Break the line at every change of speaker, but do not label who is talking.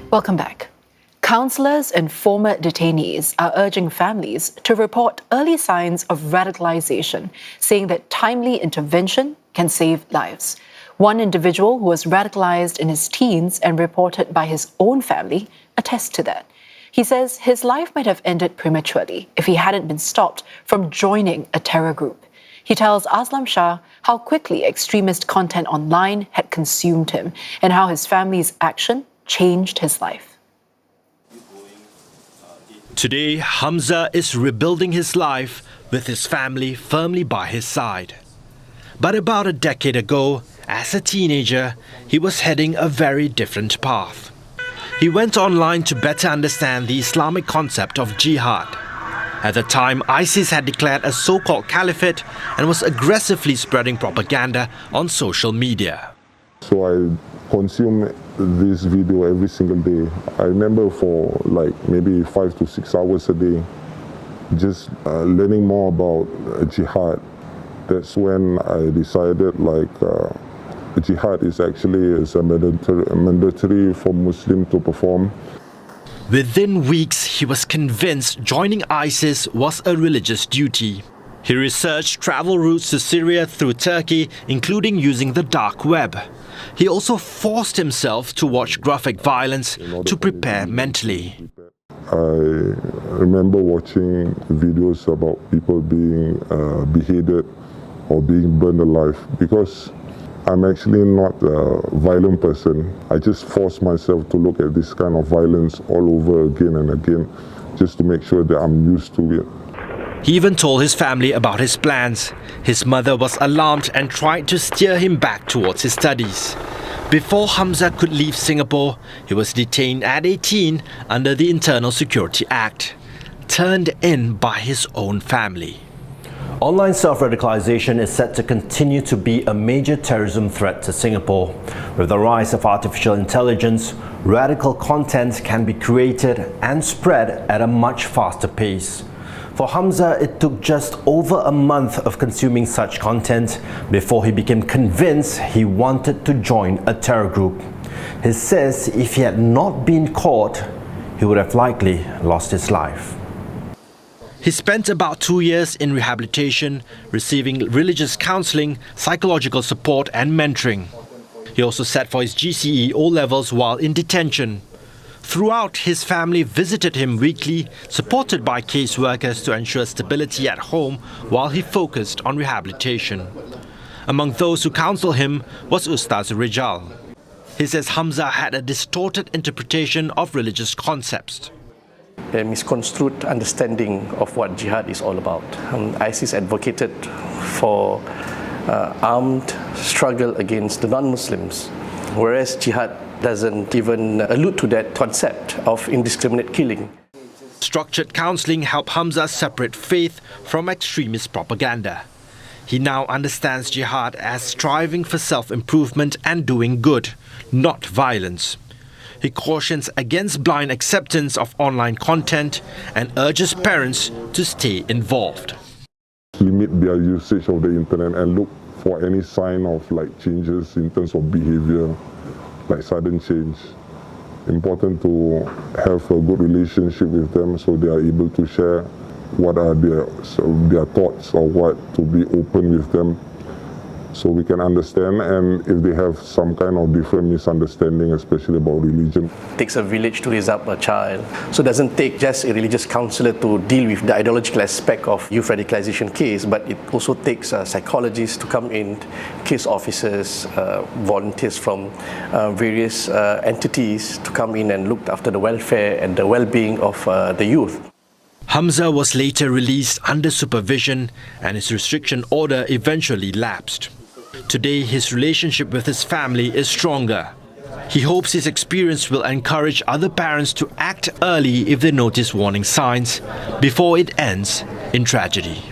Welcome back. Counsellors and former detainees are urging families to report early signs of radicalisation, saying that timely intervention can save lives. One individual who was radicalised in his teens and reported by his own family attests to that. He says his life might have ended prematurely if he hadn't been stopped from joining a terror group. He tells Aslam Shah how quickly extremist content online had consumed him and how his family's action changed his life.
Today, Hamza is rebuilding his life with his family firmly by his side. But about a decade ago, as a teenager, he was heading a very different path. He went online to better understand the Islamic concept of jihad. At the time, ISIS had declared a so-called caliphate and was aggressively spreading propaganda on social media.
So I consume this video every single day. I remember for like maybe 5 to 6 hours a day, just learning more about jihad. That's when I decided jihad is actually mandatory for Muslims to perform.
Within weeks, he was convinced joining ISIS was a religious duty. He researched travel routes to Syria through Turkey, including using the dark web. He also forced himself to watch graphic violence to prepare mentally.
I remember watching videos about people being beheaded or being burned alive because I'm actually not a violent person. I just force myself to look at this kind of violence all over again and again just to make sure that I'm used to it.
He even told his family about his plans. His mother was alarmed and tried to steer him back towards his studies. Before Hamza could leave Singapore, he was detained at 18 under the Internal Security Act, turned in by his own family.
Online self-radicalization is set to continue to be a major terrorism threat to Singapore. With the rise of artificial intelligence, radical content can be created and spread at a much faster pace. For Hamza, it took just over a month of consuming such content before he became convinced he wanted to join a terror group. He says if he had not been caught, he would have likely lost his life.
He spent about 2 years in rehabilitation, receiving religious counselling, psychological support and mentoring. He also sat for his GCE O-levels while in detention. Throughout, his family visited him weekly, supported by caseworkers to ensure stability at home while he focused on rehabilitation. Among those who counseled him was Ustaz Rijal. He says Hamza had a distorted interpretation of religious concepts.
A misconstrued understanding of what jihad is all about. ISIS advocated for armed struggle against the non-Muslims, whereas jihad doesn't even allude to that concept of indiscriminate killing.
Structured counselling helped Hamza separate faith from extremist propaganda. He now understands jihad as striving for self-improvement and doing good, not violence. He cautions against blind acceptance of online content and urges parents to stay involved.
Limit their usage of the internet and look for any sign of changes in terms of behavior, like sudden change. Important to have a good relationship with them so they are able to share what are their thoughts or what, to be open with them so we can understand, and if they have some kind of different misunderstanding, especially about religion.
It takes a village to raise up a child. So it doesn't take just a religious counsellor to deal with the ideological aspect of youth radicalisation case, but it also takes psychologists to come in, case officers, volunteers from various entities to come in and look after the welfare and the well-being of the youth.
Hamza was later released under supervision and his restriction order eventually lapsed. Today, his relationship with his family is stronger. He hopes his experience will encourage other parents to act early if they notice warning signs before it ends in tragedy.